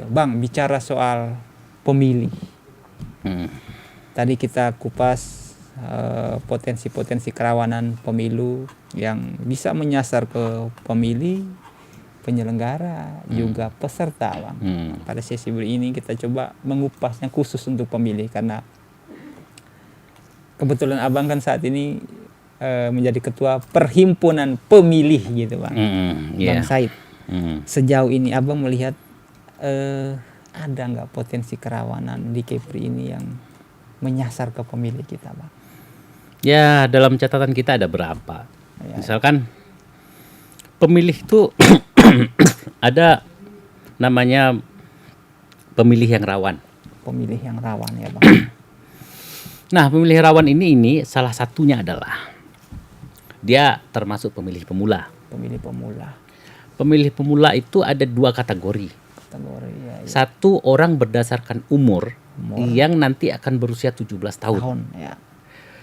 Bang, bicara soal pemilih. Tadi kita kupas potensi-potensi kerawanan pemilu yang bisa menyasar ke pemilih, penyelenggara, juga peserta, Bang. Pada sesi ini kita coba mengupasnya khusus untuk pemilih, karena kebetulan Abang kan saat ini menjadi ketua perhimpunan pemilih gitu, Bang. Bang Said. Sejauh ini Abang melihat ada nggak potensi kerawanan di Kepri ini yang menyasar ke pemilih kita, Bang? Ya, dalam catatan kita ada berapa. Misalkan pemilih itu ada namanya pemilih yang rawan. Pemilih yang rawan ya, Bang. Nah, pemilih rawan ini salah satunya adalah dia termasuk pemilih pemula. Pemilih pemula. Pemilih pemula itu ada 2 kategori. Ya. Satu, orang berdasarkan umur yang nanti akan berusia 17 tahun. Ya.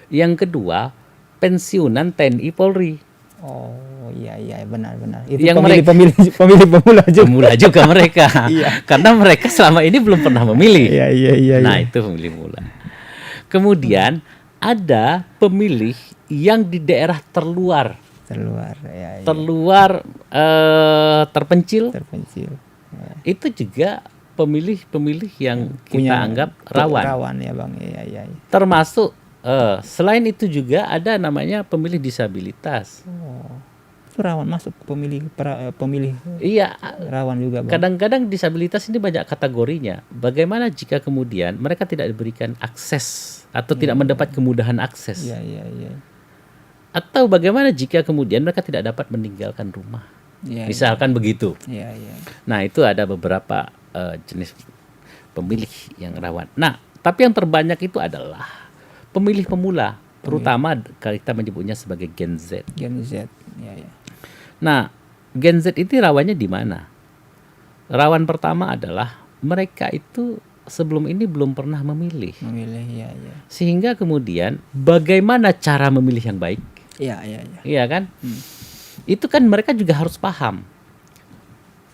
Yang kedua, pensiunan TNI Polri. Oh iya benar. Itu yang pemilih pemula juga. Pemula juga mereka. Karena mereka selama ini belum pernah memilih. Iya. Nah, itu pemilih pemula. Kemudian ada pemilih yang di daerah terluar, terpencil. Ya. Itu juga pemilih yang kita anggap rawan ya, Bang. Iya. Termasuk selain itu juga ada namanya pemilih disabilitas. Itu rawan masuk pemilih. Iya, rawan juga, Bang. Kadang-kadang disabilitas ini banyak kategorinya. Bagaimana jika kemudian mereka tidak diberikan akses atau tidak mendapat kemudahan akses? Iya. Atau bagaimana jika kemudian mereka tidak dapat meninggalkan rumah? Misalkan begitu. Iya. Nah, itu ada beberapa jenis pemilih yang rawan. Nah, tapi yang terbanyak itu adalah pemilih pemula, terutama kita menyebutnya sebagai Gen Z. Gen Z, ya. Nah, Gen Z itu rawannya di mana? Rawan pertama adalah mereka itu sebelum ini belum pernah memilih. Ya. Sehingga kemudian bagaimana cara memilih yang baik? Iya. Iya kan? Itu kan mereka juga harus paham.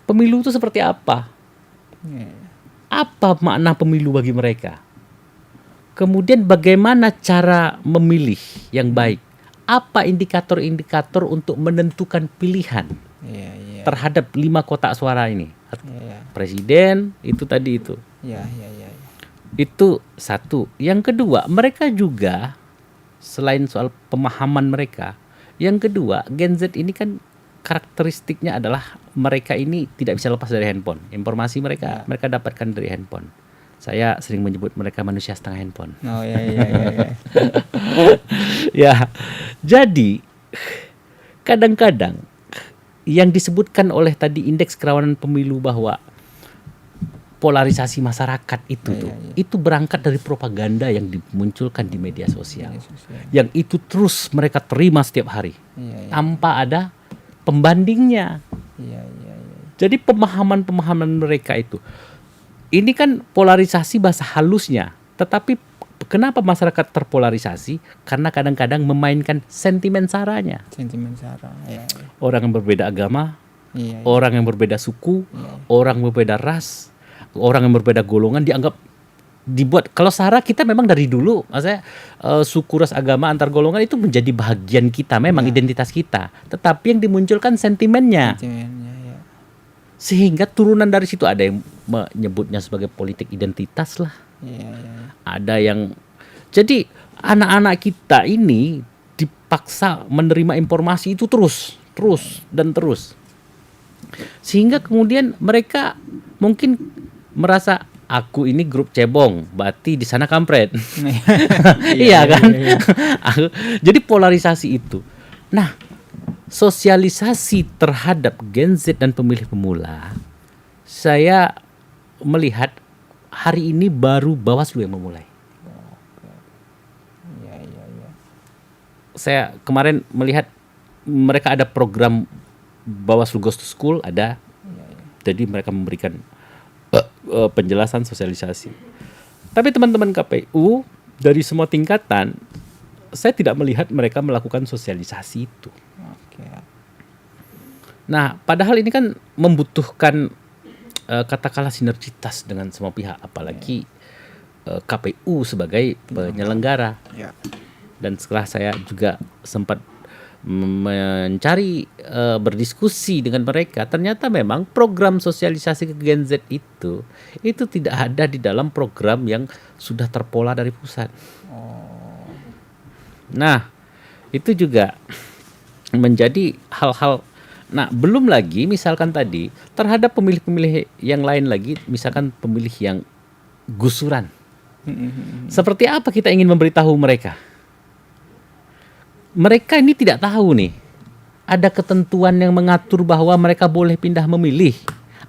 Pemilu itu seperti apa? Apa makna pemilu bagi mereka? Kemudian bagaimana cara memilih yang baik? Apa indikator-indikator untuk menentukan pilihan terhadap 5 kotak suara ini? Presiden, itu tadi itu. Iya. Itu satu. Yang kedua, mereka juga selain soal pemahaman mereka, yang kedua, Gen Z ini kan karakteristiknya adalah mereka ini tidak bisa lepas dari handphone. Informasi mereka dapatkan dari handphone. Saya sering menyebut mereka manusia setengah handphone. Oh iya. Ya, jadi kadang-kadang yang disebutkan oleh tadi indeks kerawanan pemilu bahwa polarisasi masyarakat itu berangkat dari propaganda yang dimunculkan di media sosial. Yang itu terus mereka terima setiap hari tanpa ada pembandingnya. Jadi pemahaman mereka itu. Ini kan polarisasi bahasa halusnya, tetapi kenapa masyarakat terpolarisasi? Karena kadang-kadang memainkan sentimen saranya. Orang yang berbeda agama, orang yang berbeda suku, orang yang berbeda ras, orang yang berbeda golongan dibuat. Kalau sara kita memang dari dulu, maksudnya suku, ras, agama, antar golongan itu menjadi bagian kita, memang identitas kita. Tetapi yang dimunculkan sentimennya. Sehingga turunan dari situ ada yang menyebutnya sebagai politik identitas lah. Ada yang jadi anak-anak kita ini dipaksa menerima informasi itu terus. Sehingga kemudian mereka mungkin merasa aku ini grup cebong, berarti di sana kampret. Iya kan? Jadi polarisasi itu. Nah, sosialisasi terhadap Gen Z dan pemilih pemula, saya melihat hari ini baru Bawaslu yang memulai. Saya kemarin melihat mereka ada program Bawaslu Goes to School, ada. Jadi mereka memberikan penjelasan sosialisasi. Tapi teman-teman KPU dari semua tingkatan, saya tidak melihat mereka melakukan sosialisasi itu. Nah, padahal ini kan membutuhkan katakanlah sinergitas dengan semua pihak, apalagi KPU sebagai penyelenggara. Ya. Dan setelah saya juga sempat mencari berdiskusi dengan mereka, ternyata memang program sosialisasi ke Gen Z itu tidak ada di dalam program yang sudah terpola dari pusat. Nah, itu juga menjadi hal-hal. Nah, belum lagi misalkan tadi terhadap pemilih-pemilih yang lain lagi, misalkan pemilih yang gusuran. Seperti apa kita ingin memberitahu mereka? Mereka ini tidak tahu nih, ada ketentuan yang mengatur bahwa mereka boleh pindah memilih,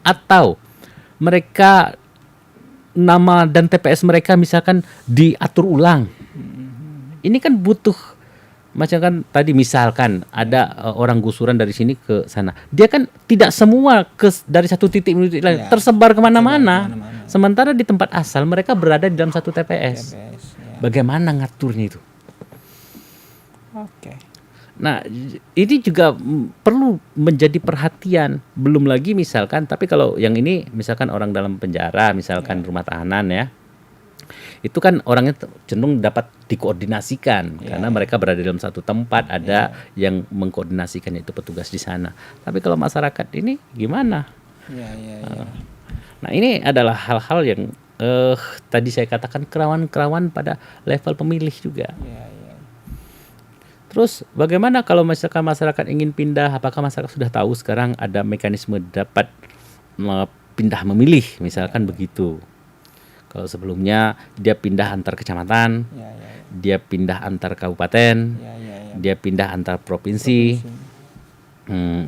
atau mereka nama dan TPS mereka misalkan diatur ulang. Ini kan butuh, macam kan tadi misalkan ada orang gusuran dari sini ke sana, dia kan tidak semua dari satu titik menuju titik lain, tersebar kemana-mana. Sementara di tempat asal mereka berada di dalam satu TPS. Bagaimana ngaturnya itu? Oke. Nah, ini juga perlu menjadi perhatian. Belum lagi misalkan, tapi kalau yang ini misalkan orang dalam penjara, misalkan rumah tahanan ya, itu kan orangnya cenderung dapat dikoordinasikan karena mereka berada dalam satu tempat, ada yang mengkoordinasikannya, itu petugas di sana. Tapi kalau masyarakat ini gimana? Nah, ini adalah hal-hal yang tadi saya katakan kerawan-kerawan pada level pemilih juga. Terus bagaimana kalau misalkan masyarakat ingin pindah? Apakah masyarakat sudah tahu sekarang ada mekanisme dapat pindah memilih, misalkan begitu? Kalau sebelumnya dia pindah antar kecamatan, dia pindah antar kabupaten, dia pindah antar provinsi.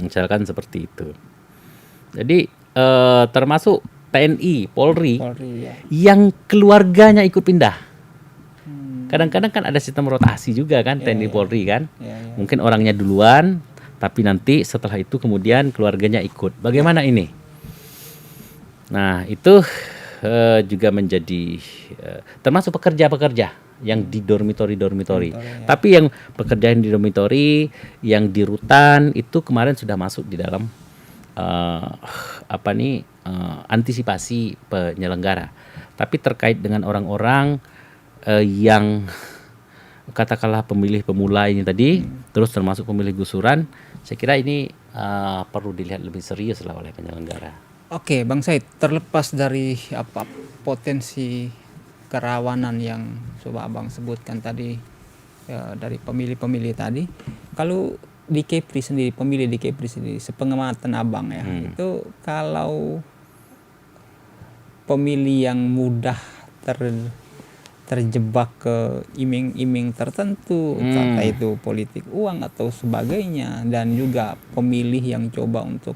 Misalkan seperti itu. Jadi termasuk TNI, Polri yang keluarganya ikut pindah. Kadang-kadang kan ada sistem rotasi juga kan, TNI Polri kan. Mungkin orangnya duluan, tapi nanti setelah itu kemudian keluarganya ikut. Bagaimana ini? Nah, itu juga menjadi termasuk pekerja-pekerja yang di dormitori. Tapi yang pekerjaan di dormitori, yang di rutan itu kemarin sudah masuk di dalam antisipasi penyelenggara. Tapi terkait dengan orang-orang yang katakanlah pemilih pemula ini tadi, terus termasuk pemilih gusuran, saya kira ini perlu dilihat lebih serius lah oleh penyelenggara. Oke, Bang Said, terlepas dari potensi kerawanan yang coba Abang sebutkan tadi dari pemilih-pemilih tadi, kalau di Kepri sendiri, pemilih di Kepri sendiri, sepengamatan Abang ya, itu kalau pemilih yang mudah terjebak ke iming-iming tertentu, entah itu politik uang atau sebagainya, dan juga pemilih yang coba untuk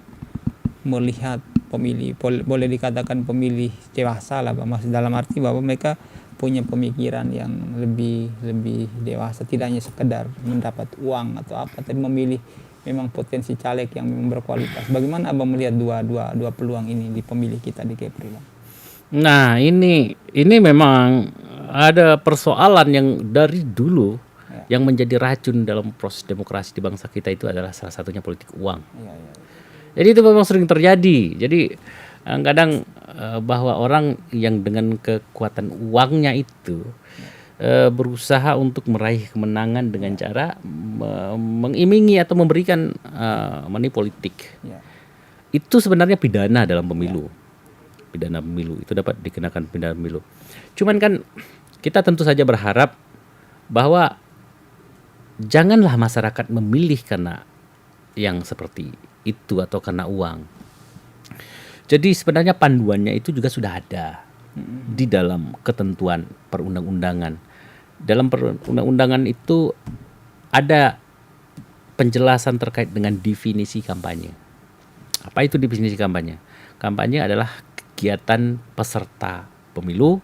melihat pemilih, boleh dikatakan pemilih dewasa lah, Mas, dalam arti bahwa mereka punya pemikiran yang lebih dewasa, tidak hanya sekedar mendapat uang atau apa, tapi memilih memang potensi caleg yang memang berkualitas. Bagaimana Abang melihat dua peluang ini di pemilih kita di Kepri, Bang? Nah, ini memang ada persoalan yang dari dulu yang menjadi racun dalam proses demokrasi di bangsa kita, itu adalah salah satunya politik uang. Jadi itu memang sering terjadi. Jadi kadang bahwa orang yang dengan kekuatan uangnya itu berusaha untuk meraih kemenangan dengan cara mengimingi atau memberikan money politik. Itu sebenarnya pidana dalam pemilu. Pidana pemilu itu dapat dikenakan pidana pemilu. Cuman kan kita tentu saja berharap bahwa janganlah masyarakat memilih karena yang seperti itu atau karena uang. Jadi sebenarnya panduannya itu juga sudah ada di dalam ketentuan perundang-undangan. Dalam perundang-undangan itu ada penjelasan terkait dengan definisi kampanye. Apa itu definisi kampanye? Kampanye adalah kegiatan peserta pemilu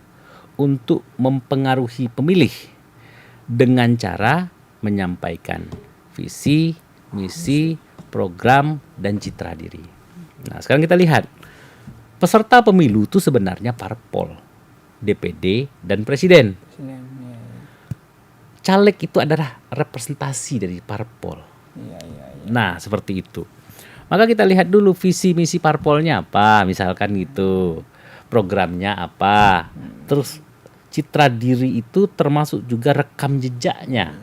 untuk mempengaruhi pemilih dengan cara menyampaikan visi, misi, program, dan citra diri. Nah, sekarang kita lihat peserta pemilu itu sebenarnya parpol, DPD, dan presiden. Caleg itu adalah representasi dari parpol. Nah, seperti itu. Maka kita lihat dulu visi misi parpolnya apa, misalkan gitu. Programnya apa. Terus citra diri itu termasuk juga rekam jejaknya.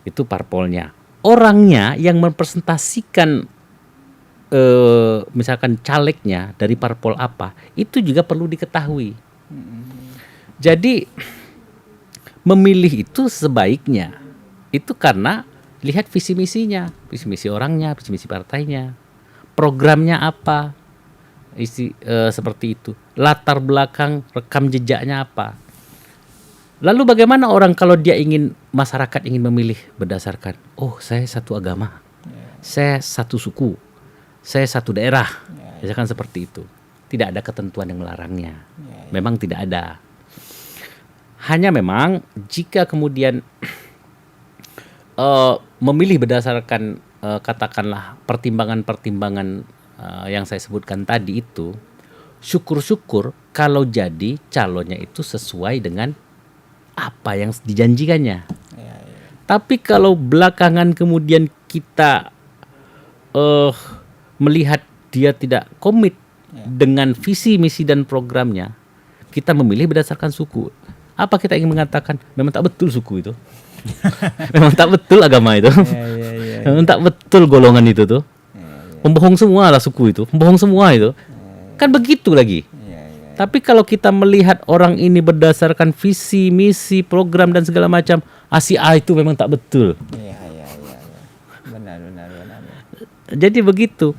Itu parpolnya. Orangnya yang mempresentasikan misalkan calegnya dari parpol apa, itu juga perlu diketahui. Jadi memilih itu sebaiknya itu karena lihat visi misinya, visi misi orangnya, visi misi partainya, programnya apa, seperti itu. Latar belakang rekam jejaknya apa. Lalu bagaimana orang kalau dia masyarakat ingin memilih berdasarkan, oh saya satu agama, saya satu suku, saya satu daerah, misalkan seperti itu. Tidak ada ketentuan yang melarangnya. Memang tidak ada. Hanya memang jika kemudian memilih berdasarkan katakanlah pertimbangan-pertimbangan yang saya sebutkan tadi itu, syukur-syukur kalau jadi calonnya itu sesuai dengan apa yang dijanjikannya. Tapi kalau belakangan kemudian kita melihat dia tidak komit dengan visi, misi dan programnya, kita memilih berdasarkan suku. Apa kita ingin mengatakan? Memang tak betul suku itu. Memang tak betul agama itu. Memang tak betul golongan itu tuh. Pembohong semua lah suku itu. Pembohong semua itu. Kan begitu lagi. Tapi kalau kita melihat orang ini berdasarkan visi, misi, program dan segala macam, si A itu memang tak betul. Benar. Jadi begitu.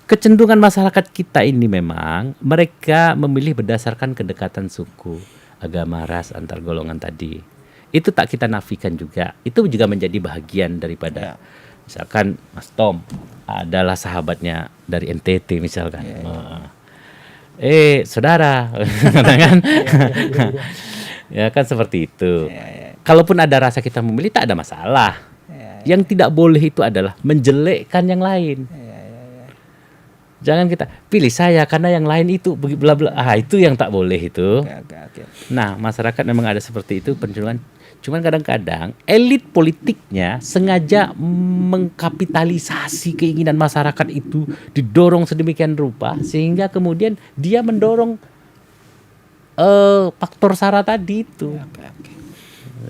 Kecenderungan masyarakat kita ini memang mereka memilih berdasarkan kedekatan suku, agama, ras antar golongan tadi. Itu tak kita nafikan juga. Itu juga menjadi bagian daripada misalkan Mas Tom adalah sahabatnya dari NTT misalkan. Saudara, kan? Ya kan seperti itu. Kalaupun ada rasa kita memilih tak ada masalah. Yang tidak boleh itu adalah menjelekkan yang lain. Jangan kita pilih saya karena yang lain itu bla bla. Itu yang tak boleh itu. Nah, masyarakat memang ada seperti itu pencenderungan. Cuman kadang-kadang elit politiknya sengaja mengkapitalisasi keinginan masyarakat itu, didorong sedemikian rupa sehingga kemudian dia mendorong faktor SARA tadi itu.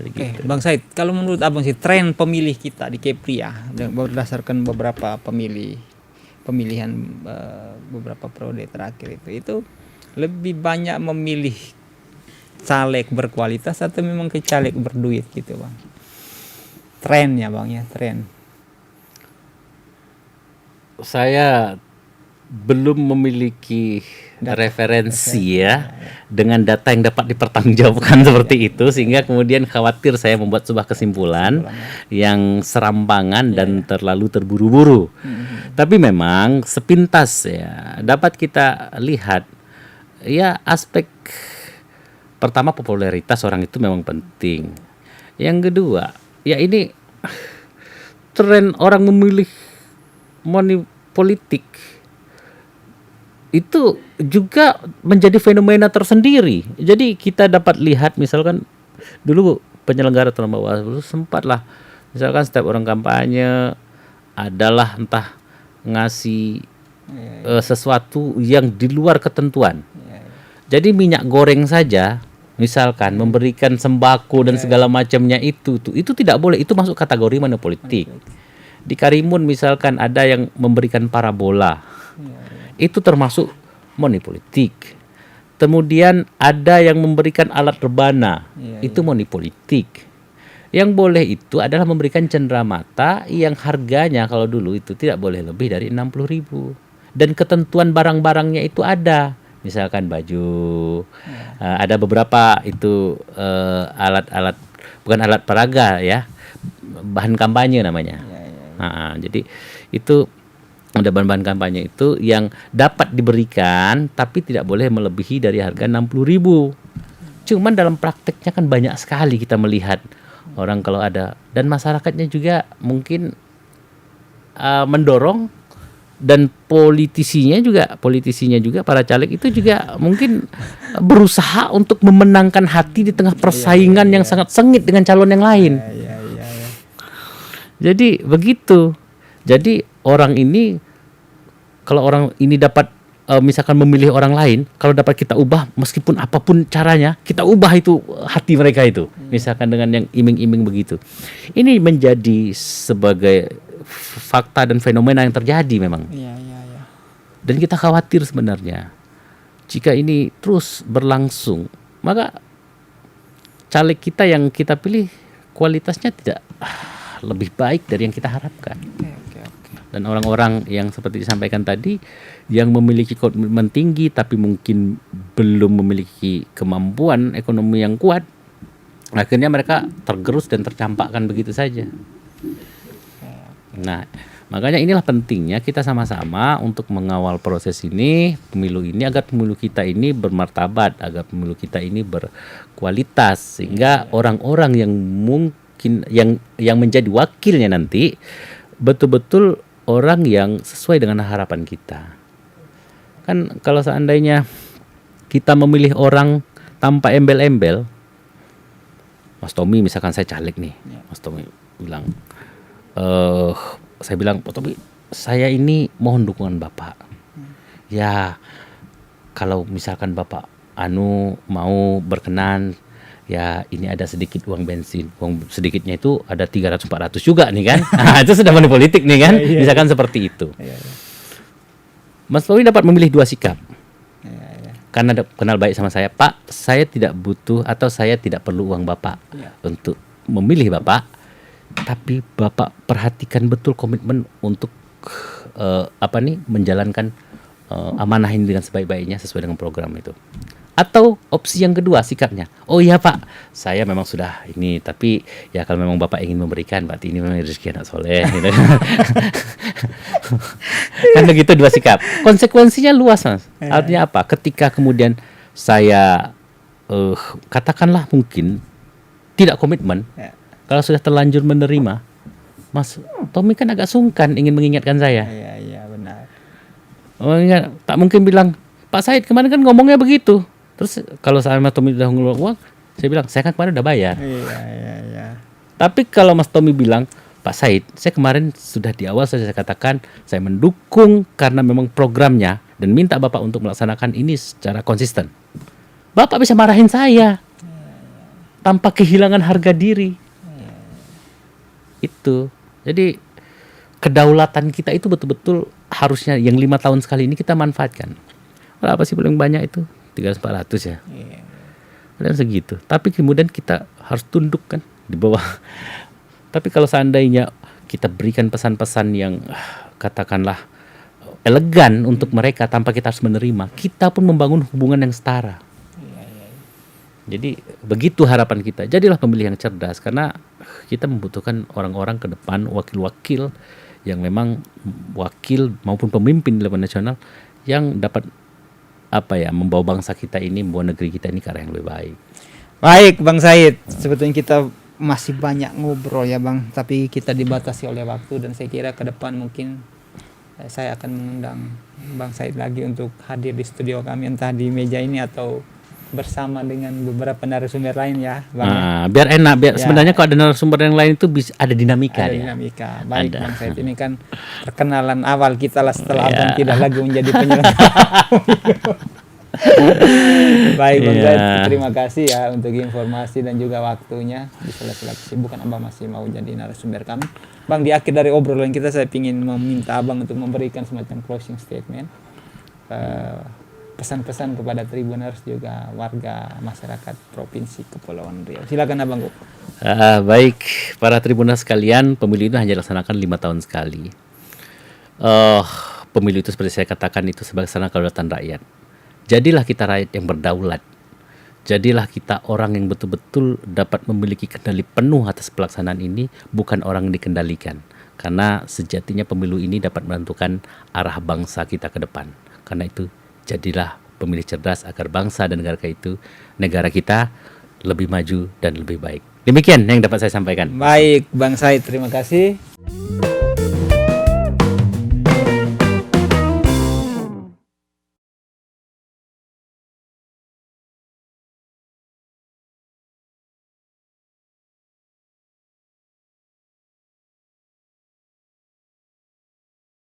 Oke, Bang Said, kalau menurut Abang sih tren pemilih kita di Kepri ya, berdasarkan beberapa pemilihan beberapa periode terakhir itu lebih banyak memilih caleg berkualitas atau memang ke caleg berduit gitu Bang? Trennya Bang ya, tren. Saya belum memiliki referensi ya dengan data yang dapat dipertanggungjawabkan seperti itu, sehingga kemudian khawatir saya membuat sebuah kesimpulan yang serampangan dan terlalu terburu-buru. Tapi memang sepintas ya dapat kita lihat ya aspek pertama popularitas orang itu memang penting. Yang kedua ya ini tren orang memilih money politik itu juga menjadi fenomena tersendiri. Jadi kita dapat lihat misalkan dulu penyelenggara tahun Bawaslu sempatlah misalkan setiap orang kampanye adalah entah ngasih sesuatu yang di luar ketentuan. Jadi minyak goreng saja misalkan memberikan sembako dan segala macamnya itu tidak boleh, itu masuk kategori money politik. Di Karimun misalkan ada yang memberikan parabola. Itu termasuk money politik. Kemudian ada yang memberikan alat rebana, itu money politik. Yang boleh itu adalah memberikan cenderamata yang harganya kalau dulu itu tidak boleh lebih dari 60.000. Dan ketentuan barang-barangnya itu ada. Misalkan baju, ada beberapa itu alat-alat, bukan alat peraga ya, bahan kampanye namanya. Jadi itu ada bahan-bahan kampanye itu yang dapat diberikan tapi tidak boleh melebihi dari harga 60.000. Cuman dalam prakteknya kan banyak sekali kita melihat orang kalau ada, dan masyarakatnya juga mungkin mendorong, dan politisinya juga para caleg itu juga mungkin berusaha untuk memenangkan hati di tengah persaingan yang sangat sengit dengan calon yang lain. Jadi begitu. Jadi orang ini kalau orang ini dapat misalkan memilih orang lain, kalau dapat kita ubah meskipun apapun caranya, kita ubah itu hati mereka itu. Misalkan dengan yang iming-iming begitu. Ini menjadi sebagai fakta dan fenomena yang terjadi memang. Iya. Dan kita khawatir sebenarnya jika ini terus berlangsung, maka caleg kita yang kita pilih kualitasnya tidak lebih baik dari yang kita harapkan. Oke. Dan orang-orang yang seperti disampaikan tadi, yang memiliki komitmen tinggi tapi mungkin belum memiliki kemampuan ekonomi yang kuat, akhirnya mereka tergerus dan tercampakkan begitu saja. Nah, makanya inilah pentingnya kita sama-sama untuk mengawal proses ini, pemilu ini, agar pemilu kita ini bermartabat, agar pemilu kita ini berkualitas, sehingga orang-orang yang mungkin yang menjadi wakilnya nanti betul-betul orang yang sesuai dengan harapan kita. Kan kalau seandainya kita memilih orang tanpa embel-embel, Mas Tommy misalkan saya caleg nih, Mas Tommy bilang, saya bilang, Pak Tommy, saya ini mohon dukungan Bapak. Ya, kalau misalkan Bapak mau berkenan, ya ini ada sedikit uang bensin, uang sedikitnya itu ada 300-400 juga nih kan. Nah, itu sudah money politik nih kan, misalkan seperti itu. Mas Tommy dapat memilih dua sikap. Karena kenal baik sama saya, Pak, saya tidak butuh atau saya tidak perlu uang Bapak untuk memilih Bapak, tapi Bapak perhatikan betul komitmen untuk menjalankan amanah ini dengan sebaik-baiknya sesuai dengan program itu. Atau opsi yang kedua sikapnya, oh iya Pak, saya memang sudah ini, tapi ya kalau memang Bapak ingin memberikan, berarti ini memang rezeki anak soleh. Gitu. Kan begitu dua sikap. Konsekuensinya luas, Mas. Artinya apa? Ketika kemudian saya katakanlah mungkin tidak komitmen, kalau sudah terlanjur menerima, Mas Tommy kan agak sungkan ingin mengingatkan saya. Iya benar. Oh enggak, tak mungkin bilang, Pak Said kemarin kan ngomongnya begitu. Terus kalau saya Mas Tommy udah ngeluarin uang, saya bilang, saya kan kemarin udah bayar. Iya. Tapi kalau Mas Tommy bilang, Pak Said, saya kemarin sudah di awal saya katakan, saya mendukung karena memang programnya dan minta Bapak untuk melaksanakan ini secara konsisten. Bapak bisa marahin saya tanpa kehilangan harga diri. Itu. Jadi kedaulatan kita itu betul-betul harusnya yang 5 tahun sekali ini kita manfaatkan. Berapa sih paling banyak itu? 300-400 ya. Dan segitu. Tapi kemudian kita harus tunduk kan di bawah. Tapi kalau seandainya kita berikan pesan-pesan yang katakanlah elegan untuk mereka tanpa kita harus menerima, kita pun membangun hubungan yang setara. Jadi begitu harapan kita. Jadilah pemilih yang cerdas, karena kita membutuhkan orang-orang ke depan, wakil-wakil yang memang wakil maupun pemimpin di level nasional yang dapat membawa bangsa kita ini, membawa negeri kita ini ke arah yang lebih baik. Baik Bang Said, sebetulnya kita masih banyak ngobrol ya Bang, tapi kita dibatasi oleh waktu, dan saya kira ke depan mungkin saya akan mengundang Bang Said lagi untuk hadir di studio kami, entah di meja ini atau bersama dengan beberapa narasumber lain ya Bang. Biar enak, sebenarnya kalau ada narasumber yang lain itu bisa ada dinamika. Baik ada. Bang Said ini kan perkenalan awal kita lah setelah Abang tidak lagi menjadi penyelenggara. Baik Bang Said, terima kasih ya untuk informasi dan juga waktunya. Di sela-sela kesibukan Abang masih mau jadi narasumber kami. Bang, di akhir dari obrolan kita saya ingin meminta Abang untuk memberikan semacam closing statement, pesan-pesan kepada Tribuners juga warga masyarakat Provinsi Kepulauan Riau. Silakan Abang. Baik, para Tribuners sekalian, pemilu itu hanya dilaksanakan 5 tahun sekali. Pemilu itu seperti saya katakan itu sebagai sarana kedaulatan rakyat. Jadilah kita rakyat yang berdaulat. Jadilah kita orang yang betul-betul dapat memiliki kendali penuh atas pelaksanaan ini, bukan orang yang dikendalikan. Karena sejatinya pemilu ini dapat menentukan arah bangsa kita ke depan. Karena itu, jadilah pemilih cerdas agar bangsa dan negara kita lebih maju dan lebih baik. Demikian yang dapat saya sampaikan. Baik Bang Said, terima kasih.